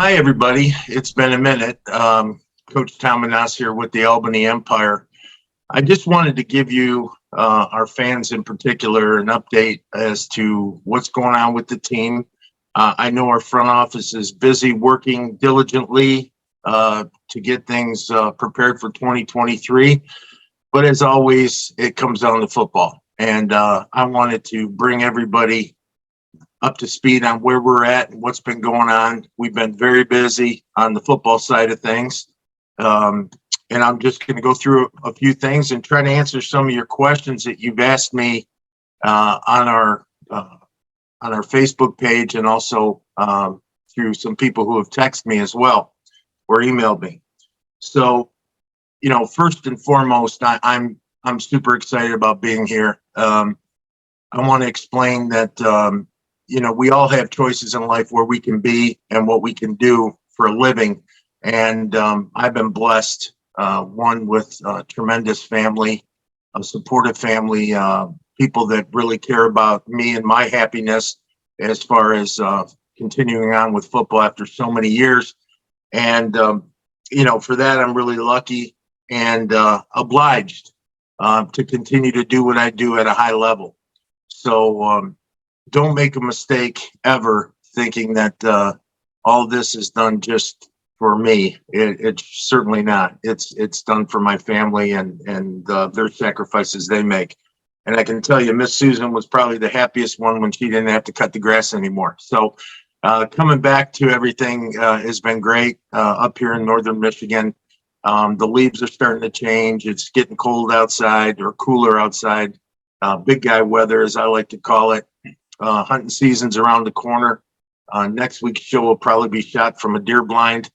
Hi, everybody. It's been a minute. Coach Tom Menas here with the Albany Empire. I just wanted to give you, our fans in particular, an update as to what's going on with the team. I know our front office is busy working diligently to get things prepared for 2023. But as always, it comes down to football. And I wanted to bring everybody up to speed on where we're at and what's been going on. We've been very busy on the football side of things. And I'm just going to go through a few things and try to answer some of your questions that you've asked me on our Facebook page, and also through some people who have texted me as well or emailed me. So, first and foremost, I'm super excited about being here. I want to explain that we all have choices in life where we can be and what we can do for a living. And I've been blessed, one with a tremendous family, a supportive family, people that really care about me and my happiness as far as continuing on with football after so many years. And, for that, I'm really lucky and obliged to continue to do what I do at a high level. So don't make a mistake ever thinking that all this is done just for me. It's certainly not. It's done for my family and their sacrifices they make. And I can tell you, Miss Susan was probably the happiest one when she didn't have to cut the grass anymore. So coming back to everything has been great up here in northern Michigan. The leaves are starting to change. It's getting cold outside, or cooler outside. Big guy weather, as I like to call it. Hunting season's around the corner. Next week's show will probably be shot from a deer blind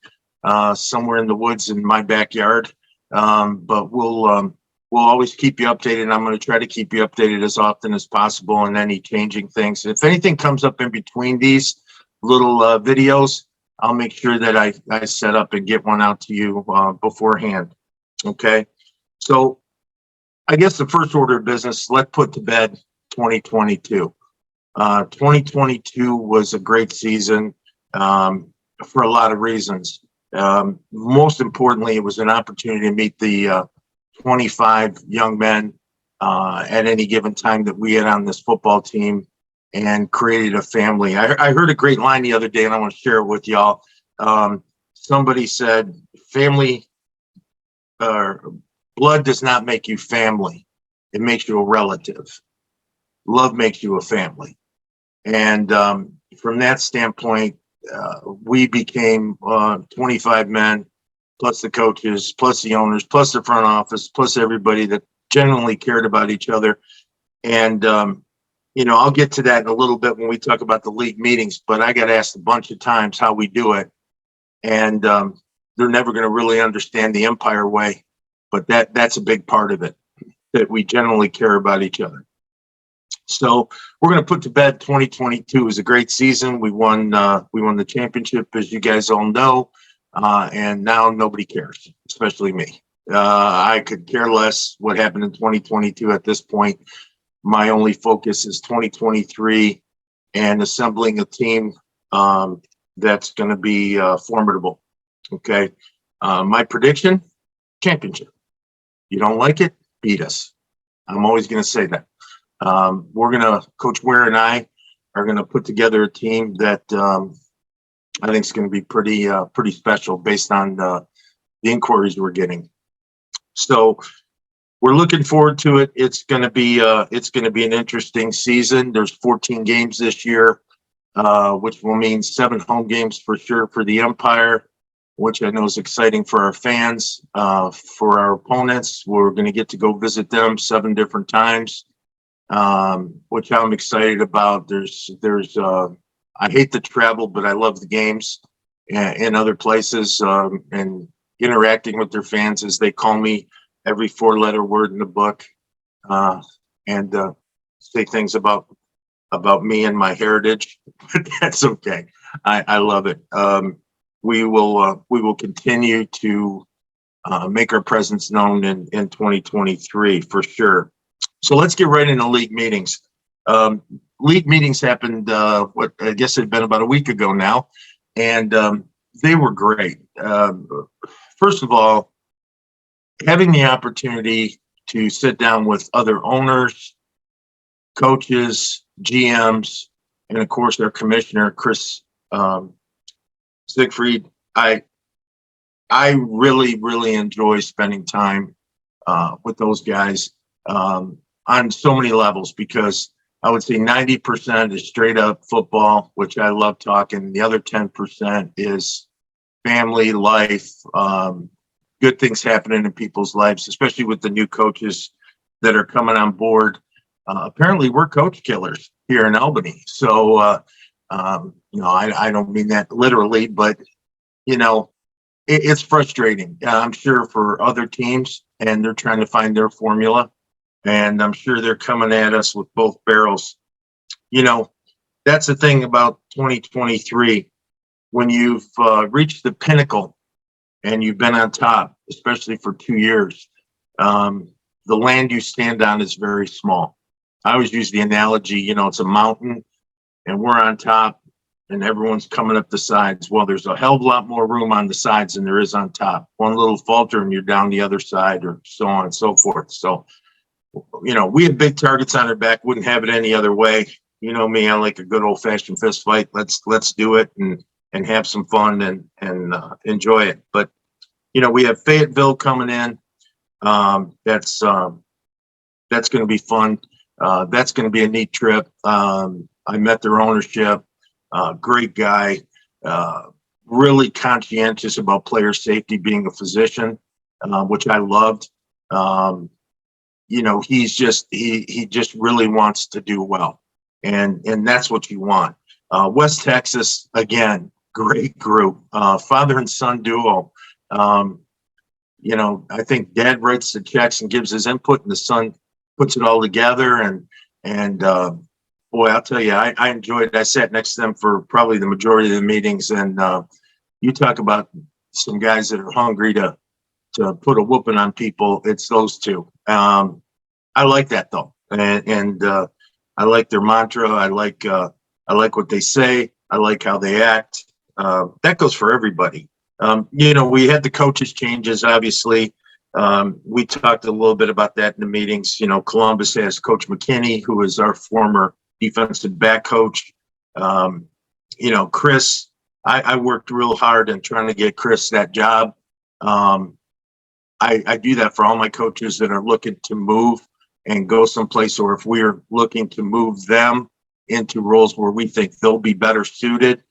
somewhere in the woods in my backyard. But we'll always keep you updated, and I'm going to try to keep you updated as often as possible on any changing things. If anything comes up in between these little videos, I'll make sure that I set up and get one out to you beforehand. Okay. So I guess the first order of business, let's put to bed 2022. 2022 was a great season for a lot of reasons. Most importantly, it was an opportunity to meet the 25 young men at any given time that we had on this football team, and created a family. I heard a great line the other day, and I want to share it with y'all. Somebody said, family, blood does not make you family. It makes you a relative. Love makes you a family. And from that standpoint, we became 25 men, plus the coaches, plus the owners, plus the front office, plus everybody that genuinely cared about each other. And, I'll get to that in a little bit when we talk about the league meetings, but I got asked a bunch of times how we do it. And they're never going to really understand the Empire way, but that's a big part of it, that we generally care about each other. So we're going to put to bed 2022 was a great season. We won the championship, as you guys all know, and now nobody cares, especially me. I could care less what happened in 2022 at this point. My only focus is 2023 and assembling a team that's going to be formidable. Okay. My prediction, championship. You don't like it, beat us. I'm always going to say that. Coach Ware and I are going to put together a team that I think is going to be pretty special based on the inquiries we're getting. So we're looking forward to it. It's going to be an interesting season. There's 14 games this year, which will mean 7 home games for sure for the Empire, which I know is exciting for our fans. For our opponents, we're going to get to go visit them 7 different times. Which I'm excited about. I hate the travel, but I love the games in other places, and interacting with their fans as they call me every 4-letter word in the book, and say things about me and my heritage, but that's okay. I love it. We will continue to make our presence known in 2023 for sure. So let's get right into league meetings. League meetings happened, I guess it had been about a week ago now. And, they were great. First of all, having the opportunity to sit down with other owners, coaches, GMs, and of course their commissioner, Chris Siegfried. I really, really enjoy spending time with those guys on so many levels, because I would say 90% is straight up football, which I love talking. The other 10% is family life, good things happening in people's lives, especially with the new coaches that are coming on board. Apparently, we're coach killers here in Albany. So, I don't mean that literally, but, it's frustrating. I'm sure for other teams, and they're trying to find their formula. And I'm sure they're coming at us with both barrels. That's the thing about 2023. When you've reached the pinnacle and you've been on top, especially for 2 years, the land you stand on is very small. I always use the analogy, it's a mountain and we're on top and everyone's coming up the sides. Well, there's a hell of a lot more room on the sides than there is on top. One little falter and you're down the other side, or so on and so forth. So, we have big targets on our back. Wouldn't have it any other way. You know me, I like a good old fashioned fist fight. Let's do it and have some fun and enjoy it. But, we have Fayetteville coming in. That's going to be fun. That's going to be a neat trip. I met their ownership. Great guy. Really conscientious about player safety, being a physician, which I loved. He's just he just really wants to do well, and that's what you want. West Texas, again, great group, father and son duo. I think dad writes the checks and gives his input, and the son puts it all together. And boy, I'll tell you, I enjoyed it. I sat next to them for probably the majority of the meetings, and you talk about some guys that are hungry to put a whooping on people. It's those two. I like that though, and I like their mantra. I like what they say. I like how they act. That goes for everybody. We had the coaches changes, obviously. We talked a little bit about that in the meetings. Columbus has Coach McKinney, who is our former defensive back coach. Chris, I worked real hard in trying to get Chris that job. I do that for all my coaches that are looking to move and go someplace, or if we're looking to move them into roles where we think they'll be better suited.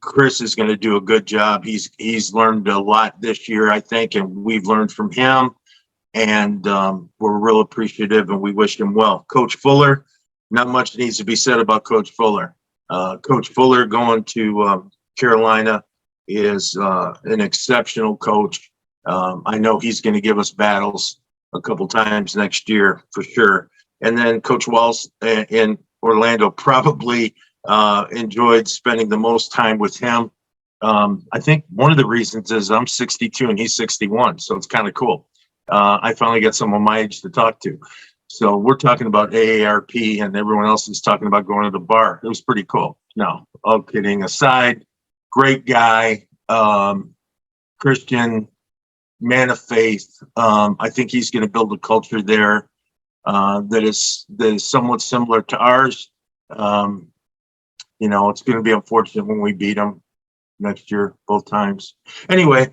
Chris is going to do a good job. He's learned a lot this year, I think, and we've learned from him, and we're real appreciative, and we wish him well. Coach Fuller, not much needs to be said about Coach Fuller. Coach Fuller going to Carolina is an exceptional coach. I know he's going to give us battles a couple times next year for sure. And then Coach Walls in Orlando, probably enjoyed spending the most time with him. I think one of the reasons is I'm 62 and he's 61, so it's kind of cool. I finally got someone my age to talk to. So we're talking about AARP, and everyone else is talking about going to the bar. It was pretty cool. No, all kidding aside, great guy, Christian, man of faith. I think he's going to build a culture there that is somewhat similar to ours. It's going to be unfortunate when we beat them next year, both times. Anyway,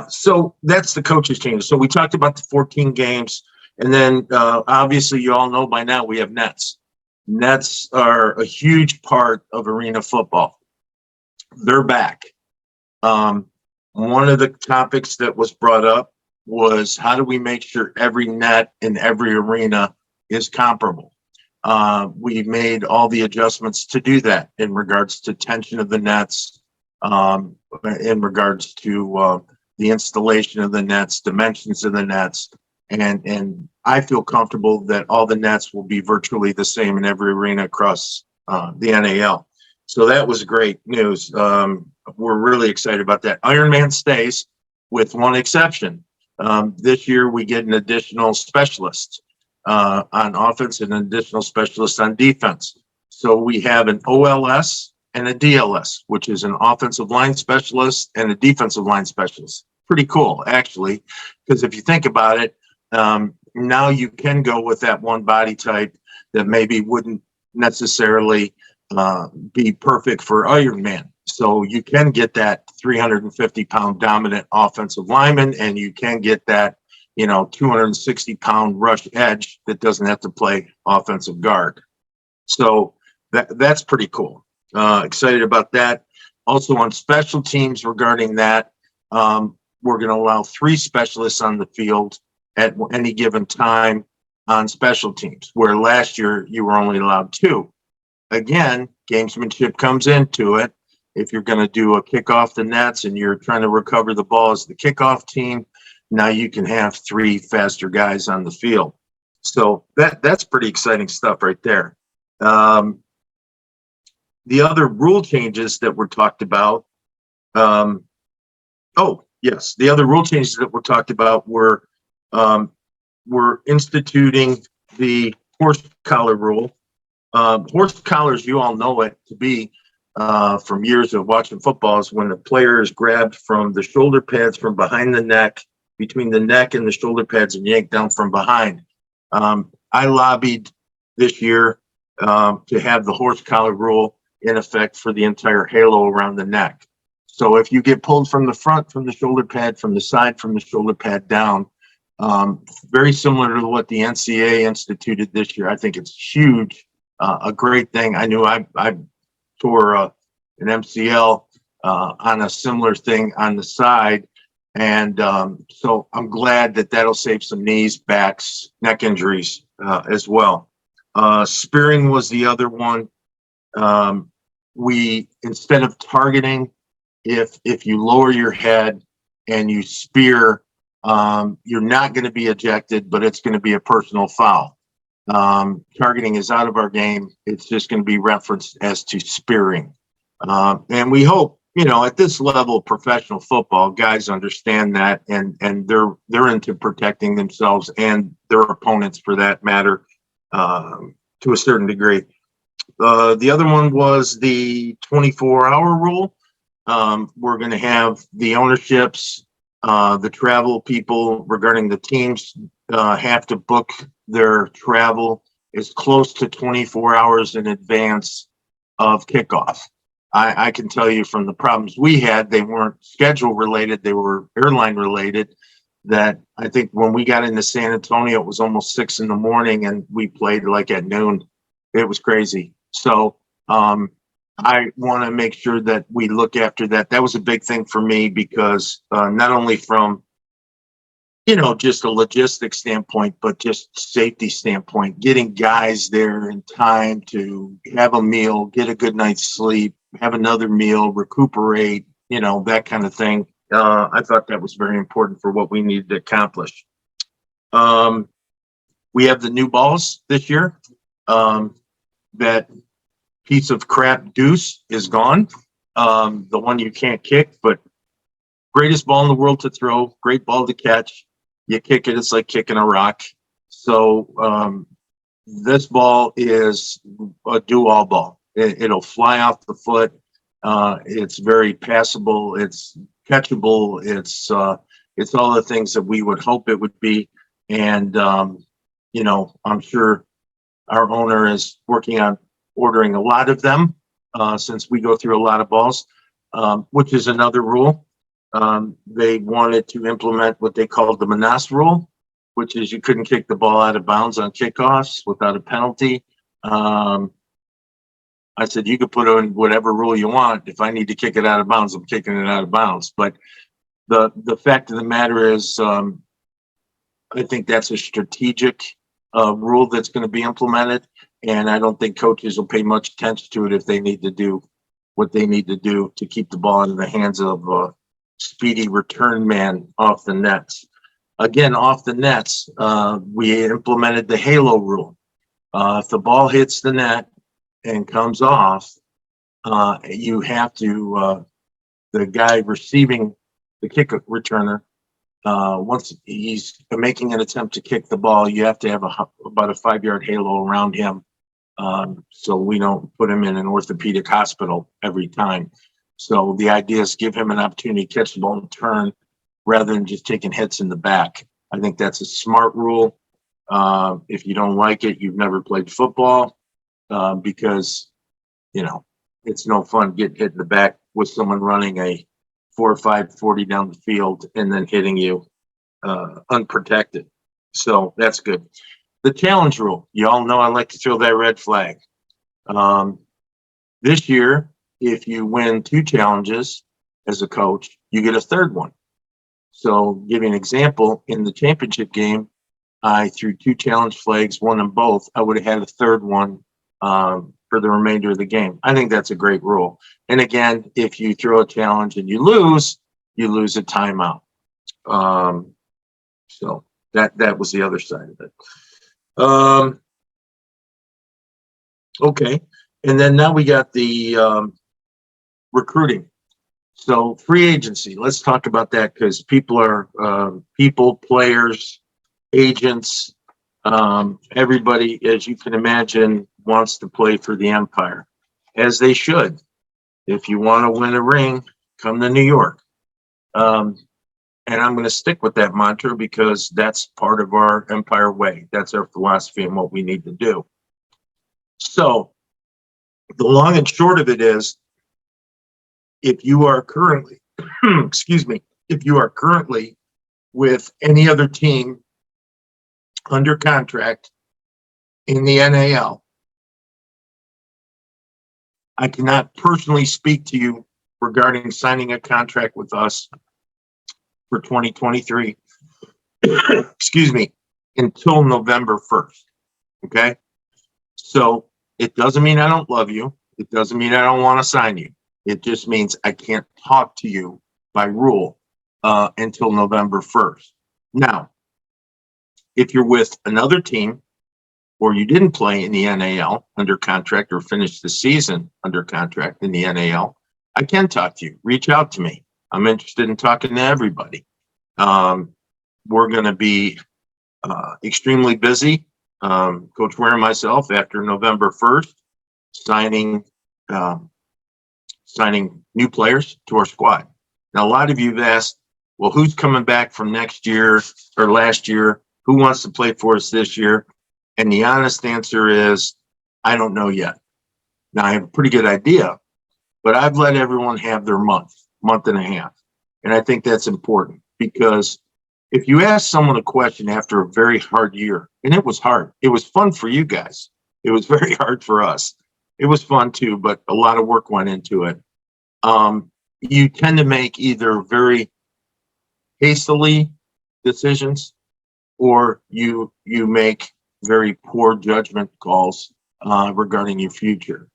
so that's the coaches change. So we talked about the 14 games, and then obviously you all know by now we have nets. Nets are a huge part of arena football. They're back. One of the topics that was brought up was, how do we make sure every net in every arena is comparable? We made all the adjustments to do that in regards to tension of the nets, in regards to the installation of the nets, dimensions of the nets, and I feel comfortable that all the nets will be virtually the same in every arena across the NAL. So that was great news. We're really excited about that. Ironman stays, with one exception. This year we get an additional specialist on offense and an additional specialist on defense. So we have an OLS and a DLS, which is an offensive line specialist and a defensive line specialist. Pretty cool, actually, because if you think about it, now you can go with that one body type that maybe wouldn't necessarily be perfect for Ironman. So you can get that 350-pound dominant offensive lineman, and you can get that 260-pound rush edge that doesn't have to play offensive guard. So that's pretty cool. Excited about that. Also on special teams regarding that, we're going to allow 3 specialists on the field at any given time on special teams, where last year you were only allowed 2. Again, gamesmanship comes into it. If you're going to do a kick off the nets and you're trying to recover the ball as the kickoff team, now you can have 3 faster guys on the field. So that's pretty exciting stuff right there. The other rule changes that were talked about. The other rule changes that were talked about were instituting the horse collar rule. Horse collars, you all know it to be from years of watching football, is when the player is grabbed from the shoulder pads from behind the neck, between the neck and the shoulder pads, and yanked down from behind. I lobbied this year to have the horse collar rule in effect for the entire halo around the neck. So if you get pulled from the front, from the shoulder pad, from the side, from the shoulder pad down, very similar to what the NCAA instituted this year. I think it's huge, a great thing. I knew I tore an MCL on a similar thing on the side. And so I'm glad that that'll save some knees, backs, neck injuries as well. Spearing was the other one. We, instead of targeting, if you lower your head and you spear, you're not going to be ejected, but it's going to be a personal foul. Targeting is out of our game. It's just going to be referenced as to spearing. And we hope, at this level of professional football, guys understand that, and they're into protecting themselves and their opponents, for that matter, to a certain degree. The other one was the 24-hour rule. We're going to have the ownerships, the travel people regarding the teams have to book their travel as close to 24 hours in advance of kickoff. I can tell you from the problems we had, they weren't schedule related, they were airline related, that I think when we got into San Antonio, it was almost 6 a.m. and we played like at noon. It was crazy. So I want to make sure that we look after that. That was a big thing for me because not only from, just a logistics standpoint, but just safety standpoint, getting guys there in time to have a meal, get a good night's sleep, have another meal, recuperate, that kind of thing. I thought that was very important for what we needed to accomplish. We have the new balls this year. That piece of crap deuce is gone. The one you can't kick, but greatest ball in the world to throw, great ball to catch. You kick it, it's like kicking a rock. So this ball is a do-all ball. It'll fly off the foot. It's very passable. It's catchable. It's all the things that we would hope it would be. And, I'm sure our owner is working on ordering a lot of them since we go through a lot of balls, which is another rule. They wanted to implement what they called the Menas rule, which is you couldn't kick the ball out of bounds on kickoffs without a penalty. I said, you could put in whatever rule you want. If I need to kick it out of bounds, I'm kicking it out of bounds. But the fact of the matter is, I think that's a strategic rule that's going to be implemented. And I don't think coaches will pay much attention to it if they need to do what they need to do to keep the ball in the hands of a speedy return man off the nets. Again, off the nets, we implemented the halo rule. If the ball hits the net and comes off, you have to, the guy receiving the kick returner, once he's making an attempt to kick the ball, you have to have about a 5-yard halo around him So we don't put him in an orthopedic hospital every time. So the idea is give him an opportunity to catch the ball and turn rather than just taking hits in the back. I think that's a smart rule. If you don't like it, you've never played football, because, it's no fun getting hit in the back with someone running a 4 or 5 40 down the field and then hitting you unprotected. So that's good. The challenge rule. You all know I like to throw that red flag. This year, if you win 2 challenges as a coach, you get a third one. So, give you an example, in the championship game, I threw 2 challenge flags, won them both. I would have had a third one for the remainder of the game. I think that's a great rule. And again, if you throw a challenge and you lose a timeout. So that was the other side of it. Okay, and then now we got the recruiting. So free agency. Let's talk about that because people are players, agents, everybody, as you can imagine, wants to play for the Empire, as they should. If you want to win a ring, come to New York. And I'm going to stick with that mantra because that's part of our Empire way. That's our philosophy and what we need to do. So the long and short of it is, if you are currently, if you are currently with any other team under contract in the NAL, I cannot personally speak to you regarding signing a contract with us for 2023, until November 1st. Okay? So it doesn't mean I don't love you. It doesn't mean I don't want to sign you. It just means I can't talk to you by rule until November 1st. Now, if you're with another team or you didn't play in the NAL under contract or finish the season under contract in the NAL, I can talk to you. Reach out to me. I'm interested in talking to everybody. We're going to be extremely busy, Coach Ware and myself, after November 1st, signing new players to our squad. Now, a lot of you have asked, well, who's coming back from next year or last year? Who wants to play for us this year? And the honest answer is, I don't know yet. Now, I have a pretty good idea, but I've let everyone have their month and a half. And I think that's important because if you ask someone a question after a very hard year, and it was hard, it was fun for you guys. It was very hard for us. It was fun too, but a lot of work went into it. You tend to make either very hastily decisions or you make very poor judgment calls regarding your future.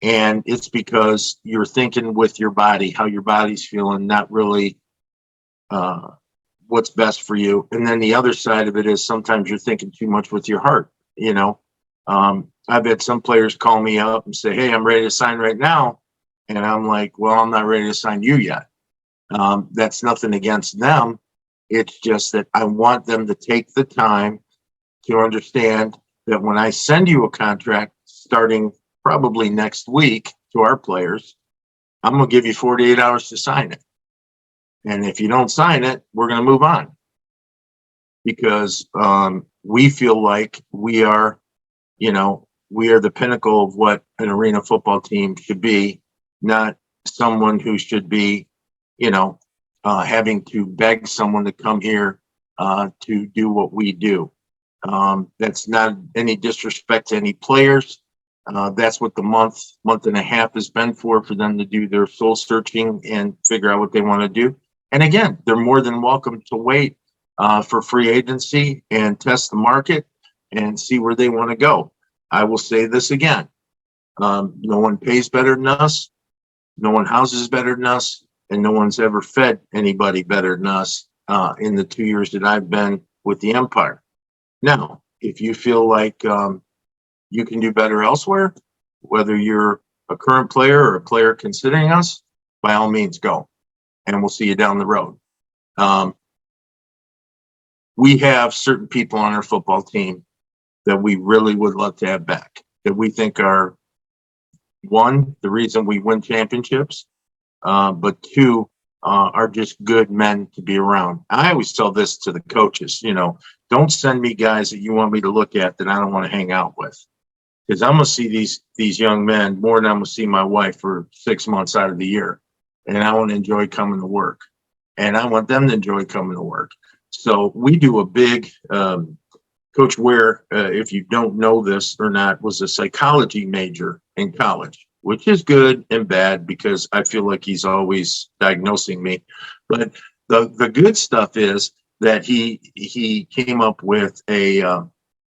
And it's because you're thinking with your body, how your body's feeling, not really what's best for you. And then the other side of it is sometimes you're thinking too much with your heart. I've had some players call me up and say, hey, I'm ready to sign right now. And I'm like, well, I'm not ready to sign you yet. That's nothing against them. It's just that I want them to take the time to understand that when I send you a contract starting probably next week to our players, I'm going to give you 48 hours to sign it. And if you don't sign it, we're going to move on because we feel like we are the pinnacle of what an arena football team should be, not someone who should be, having to beg someone to come here to do what we do. That's not any disrespect to any players. That's what the month and a half has been for them to do their soul searching and figure out what they want to do. And again, they're more than welcome to wait for free agency and test the market and see where they want to go. I will say this again. No one pays better than us. No one houses better than us. And no one's ever fed anybody better than us in the 2 years that I've been with the Empire. Now, if you feel like you can do better elsewhere, whether you're a current player or a player considering us, by all means, go. And we'll see you down the road. We have certain people on our football team that we really would love to have back. that we think are, one, the reason we win championships, but two, are just good men to be around. I always tell this to the coaches, don't send me guys that you want me to look at that I don't want to hang out with. Because I'm going to see these young men more than I'm going to see my wife for 6 months out of the year. And I want to enjoy coming to work. And I want them to enjoy coming to work. So we do a big, Coach Ware, if you don't know this or not, was a psychology major in college, which is good and bad because I feel like he's always diagnosing me. But the good stuff is that he came up with a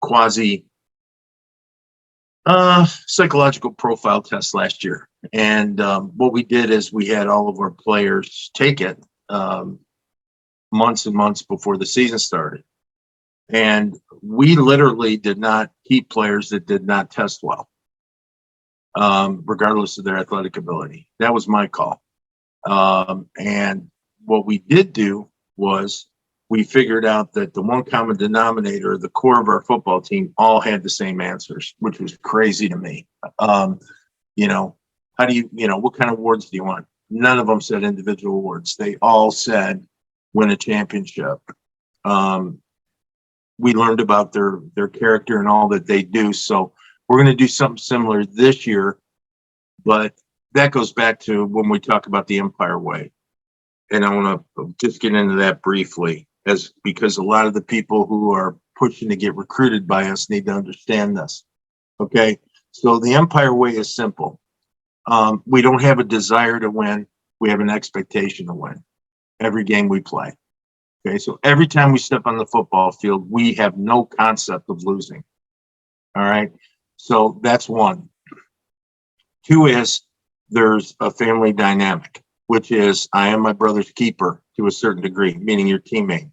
quasi psychological profile test last year. And what we did is we had all of our players take it months and months before the season started. And we literally did not keep players that did not test well, regardless of their athletic ability. That was my call. And what we did do was we figured out that the one common denominator, the core of our football team, all had the same answers, which was crazy to me. How do you, what kind of awards do you want? None of them said individual awards. They all said win a championship. We learned about their character and all that they do. So we're going to do something similar this year, but that goes back to when we talk about the Empire Way. And I want to just get into that briefly, because a lot of the people who are pushing to get recruited by us need to understand this. Okay. So the Empire Way is simple. We don't have a desire to win. We have an expectation to win every game we play. Okay. So every time we step on the football field, we have no concept of losing. All right. So that's one. Two is there's a family dynamic, which is I am my brother's keeper to a certain degree, meaning your teammate.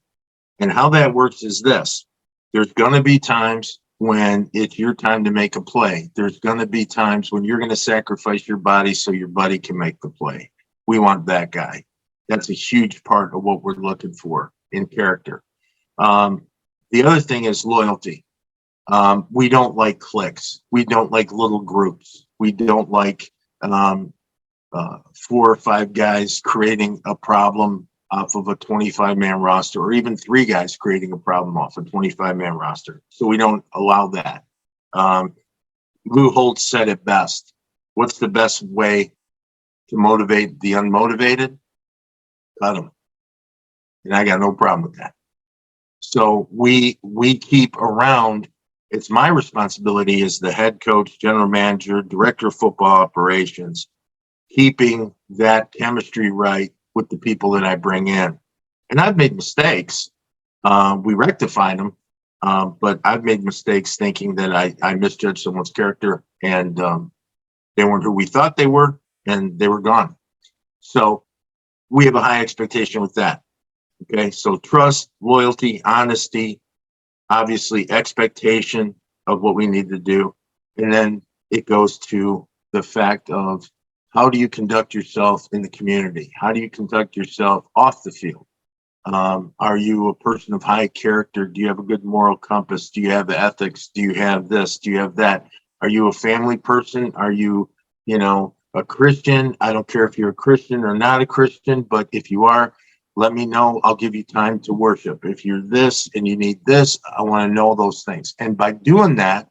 And how that works is this. There's going to be times when it's your time to make a play. There's going to be times when you're going to sacrifice your body so your buddy can make the play. We want that guy. That's a huge part of what we're looking for in character. The other thing is loyalty. We don't like cliques. We don't like little groups. We don't like 4 or 5 guys creating a problem off of a 25-man roster, or even 3 guys creating a problem off a 25-man roster. So we don't allow that. Lou Holtz said it best. What's the best way to motivate the unmotivated? Cut them. And I got no problem with that. So we keep around. It's my responsibility as the head coach, general manager, director of football operations, keeping that chemistry right with the people that I bring in. And I've made mistakes. We rectified them. But I've made mistakes thinking that I misjudged someone's character, and they weren't who we thought they were, and they were gone. So we have a high expectation with that. Okay. So trust, loyalty, honesty, obviously expectation of what we need to do. And then it goes to the fact of how do you conduct yourself in the community? How do you conduct yourself off the field? Are you a person of high character? Do you have a good moral compass? Do you have ethics? Do you have this? Do you have that? Are you a family person? Are you, a Christian? I don't care if you're a Christian or not a Christian, but if you are, let me know. I'll give you time to worship. If you're this and you need this, I want to know those things. And by doing that,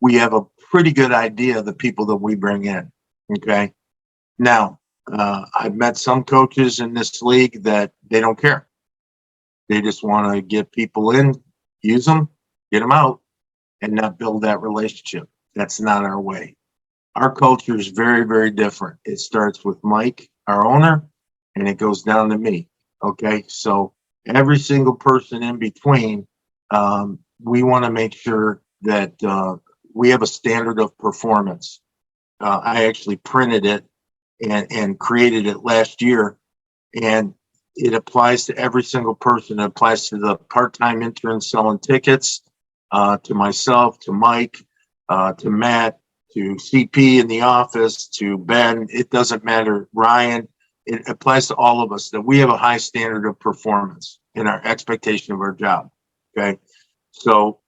we have a pretty good idea of the people that we bring in. Okay. Now, I've met some coaches in this league that they don't care. They just want to get people in, use them, get them out, and not build that relationship. That's not our way. Our culture is very, very different. It starts with Mike, our owner, and it goes down to me. Okay. So every single person in between, we want to make sure that we have a standard of performance. I actually printed it and created it last year, and it applies to every single person. It applies to the part-time intern selling tickets, to myself, to Mike, to Matt, to CP in the office, to Ben. It doesn't matter. Ryan. It applies to all of us that we have a high standard of performance in our expectation of our job. Okay. So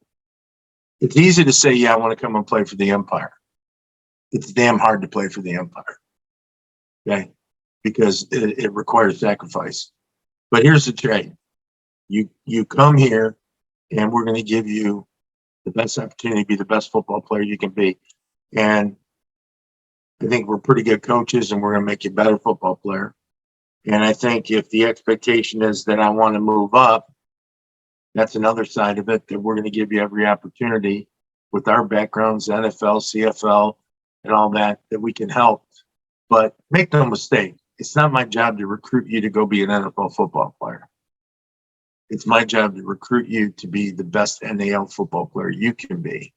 It's easy to say, yeah, I want to come and play for the Empire. It's damn hard to play for the Empire, okay? Because it requires sacrifice. But here's the trade. You come here, and we're going to give you the best opportunity to be the best football player you can be. And I think we're pretty good coaches, and we're going to make you a better football player. And I think if the expectation is that I want to move up, that's another side of it, that we're going to give you every opportunity with our backgrounds, NFL, CFL, and all that, that we can help. But make no mistake, it's not my job to recruit you to go be an NFL football player. It's my job to recruit you to be the best NAL football player you can be.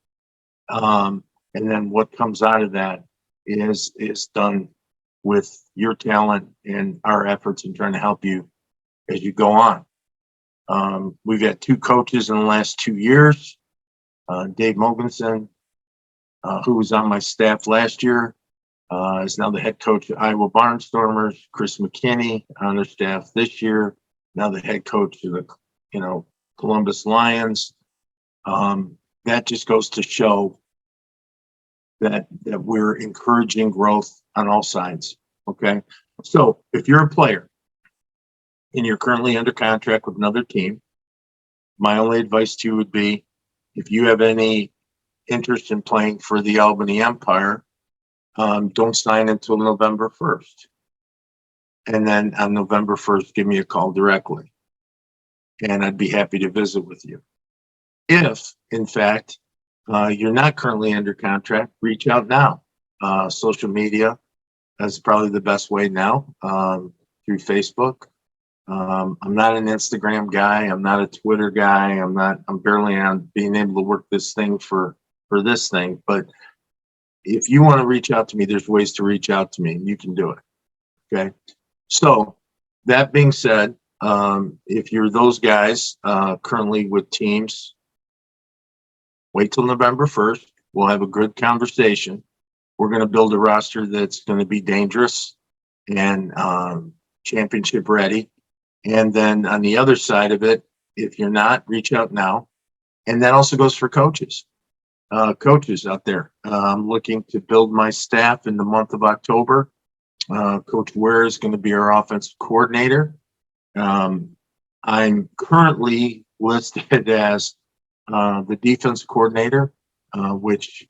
And then what comes out of that is done with your talent and our efforts in trying to help you as you go on. We've had 2 coaches in the last 2 years. Dave Mogensen, who was on my staff last year, is now the head coach of Iowa Barnstormers. Chris McKinney on their staff this year, now the head coach of the Columbus Lions. That just goes to show that we're encouraging growth on all sides. Okay, so if you're a player and you're currently under contract with another team, my only advice to you would be, if you have any interest in playing for the Albany Empire, don't sign until November 1st. And then on November 1st, give me a call directly, and I'd be happy to visit with you. If, in fact, you're not currently under contract, reach out now. Social media is probably the best way now, through Facebook. I'm not an Instagram guy. I'm not a Twitter guy. I'm barely on being able to work this thing for this thing. But if you want to reach out to me, there's ways to reach out to me, and you can do it. Okay. So that being said, if you're those guys currently with teams, wait till November 1st. We'll have a good conversation. We're going to build a roster that's going to be dangerous and championship ready. And then on the other side of it, if you're not, reach out now. And that also goes for coaches. Coaches out there. I'm looking to build my staff in the month of October. Coach Ware is going to be our offensive coordinator. I'm currently listed as the defense coordinator, which,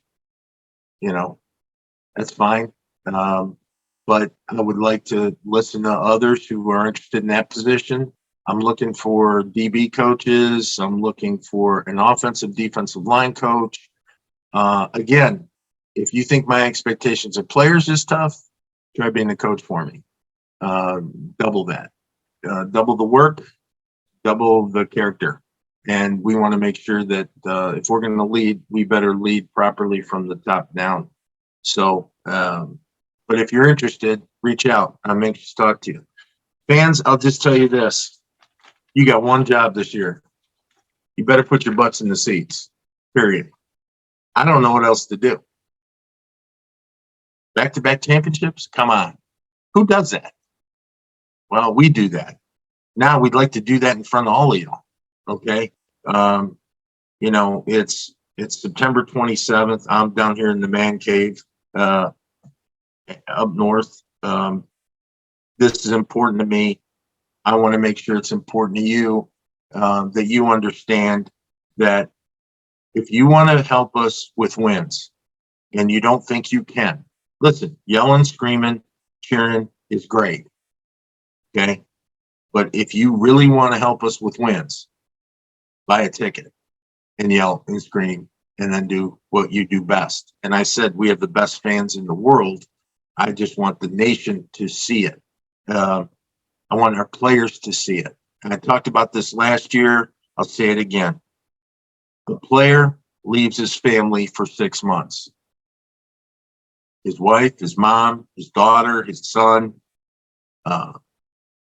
that's fine. But I would like to listen to others who are interested in that position. I'm looking for DB coaches. I'm looking for an offensive defensive line coach. Again, if you think my expectations of players is tough, try being a coach for me. Double that. Double the work, double the character. And we want to make sure that if we're going to lead, we better lead properly from the top down. So, but if you're interested, reach out. I'm anxious to talk to you. Fans, I'll just tell you this. You got one job this year. You better put your butts in the seats, period. I don't know what else to do. Back-to-back championships? Come on. Who does that? Well, we do that. Now we'd like to do that in front of all of y'all. Okay? It's September 27th. I'm down here in the man cave up north. This is important to me. I want to make sure it's important to you, that you understand that if you want to help us with wins and you don't think you can, listen, yelling, screaming, cheering is great. Okay. But if you really want to help us with wins, buy a ticket and yell and scream and then do what you do best. And I said, we have the best fans in the world. I just want the nation to see it. I want our players to see it. And I talked about this last year. I'll say it again. The player leaves his family for 6 months. His wife, his mom, his daughter, his son,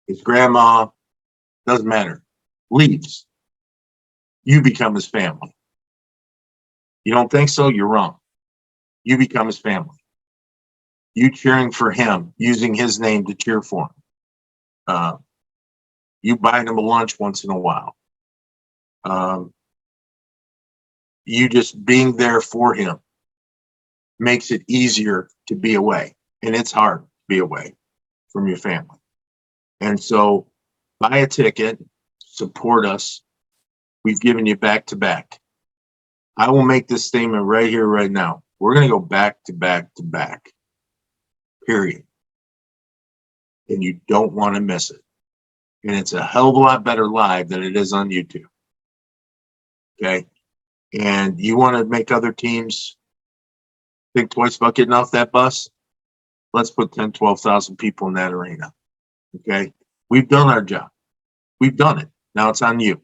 his grandma, doesn't matter, leaves. You become his family. You don't think so? You're wrong. You become his family. You cheering for him, using his name to cheer for him. You buying him a lunch once in a while. you just being there for him makes it easier to be away. And it's hard to be away from your family. And so buy a ticket, support us. We've given you back to back. I will make this statement right here, right now. We're going to go back to back to back, period. And you don't want to miss it. And it's a hell of a lot better live than it is on YouTube. Okay. And you want to make other teams think twice about getting off that bus? Let's put 10, 12,000 people in that arena. Okay. We've done our job. We've done it. Now it's on you.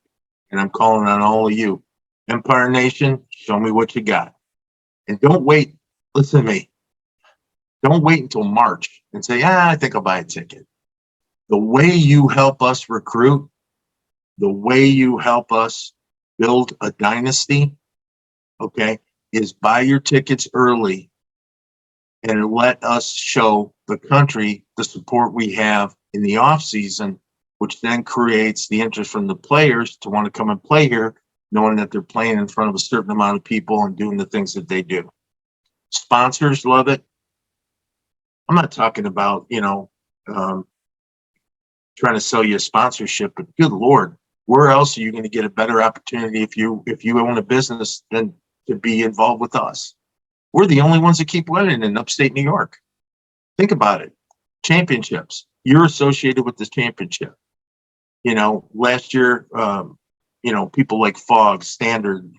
And I'm calling on all of you. Empire Nation, show me what you got. And don't wait. Listen to me. Don't wait until March and say, I think I'll buy a ticket. The way you help us recruit, the way you help us build a dynasty, okay, is buy your tickets early and let us show the country the support we have in the off season, which then creates the interest from the players to want to come and play here, knowing that they're playing in front of a certain amount of people and doing the things that they do. Sponsors love it. I'm not talking about, trying to sell you a sponsorship, but good Lord, where else are you going to get a better opportunity if you own a business than to be involved with us? We're the only ones that keep winning in upstate New York. Think about it. Championships. You're associated with this championship. Last year, people like Fog, Standard,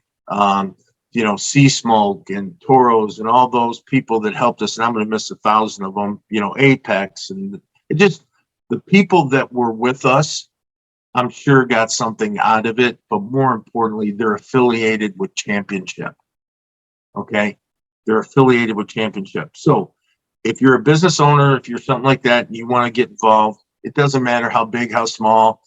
Sea Smoke and Toros and all those people that helped us, and I'm going to miss 1,000 of them, Apex, and it just, the people that were with us, I'm sure got something out of it, but more importantly, they're affiliated with championship. Okay. They're affiliated with championship. So if you're a business owner, if you're something like that, and you want to get involved, it doesn't matter how big, how small,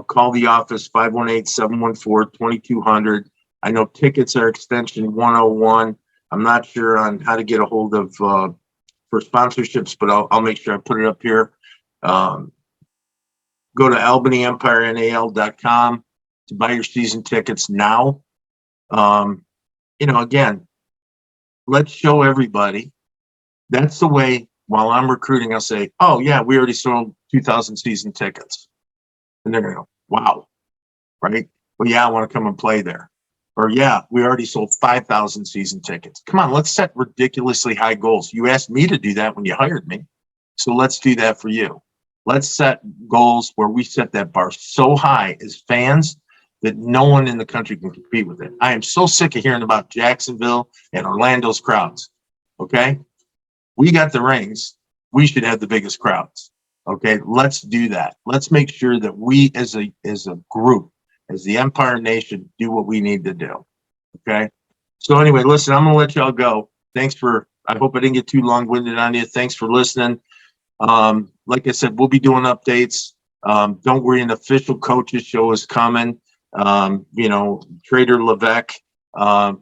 call the office, 518-714-2200. I know tickets are extension 101. I'm not sure on how to get a hold of for sponsorships, but I'll make sure I put it up here. Go to albanyempirenal.com to buy your season tickets now. Again, let's show everybody. That's the way. While I'm recruiting, I'll say, oh yeah, we already sold 2,000 season tickets. And they're going to go, wow, right? Well, yeah, I want to come and play there. Or yeah, we already sold 5,000 season tickets. Come on, let's set ridiculously high goals. You asked me to do that when you hired me. So let's do that for you. Let's set goals where we set that bar so high as fans that no one in the country can compete with it. I am so sick of hearing about Jacksonville and Orlando's crowds. Okay? We got the rings. We should have the biggest crowds. Okay? Let's do that. Let's make sure that we as a group, as the Empire Nation, do what we need to do. Okay? So anyway, listen, I'm going to let y'all go. I hope I didn't get too long-winded on you. Thanks for listening. Like I said, we'll be doing updates. Don't worry, an official coaches show is coming. Trader Levesque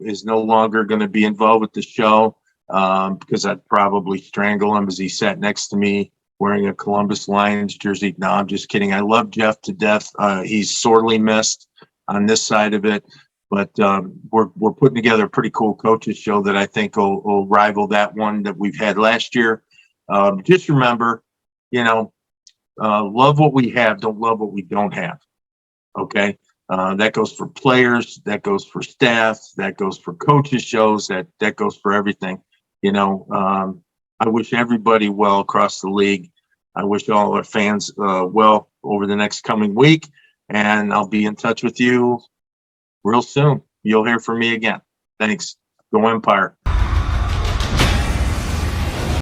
is no longer going to be involved with the show because I'd probably strangle him as he sat next to me wearing a Columbus Lions jersey. No, I'm just kidding. I love Jeff to death. He's sorely missed on this side of it. But we're putting together a pretty cool coaches show that I think will rival that one that we've had last year. Just remember, love what we have, don't love what we don't have. Okay. That goes for players, that goes for staff, that goes for coaches shows, that goes for everything. I wish everybody well across the league. I wish all our fans well over the next coming week, and I'll be in touch with you real soon. You'll hear from me again. Thanks. Go Empire.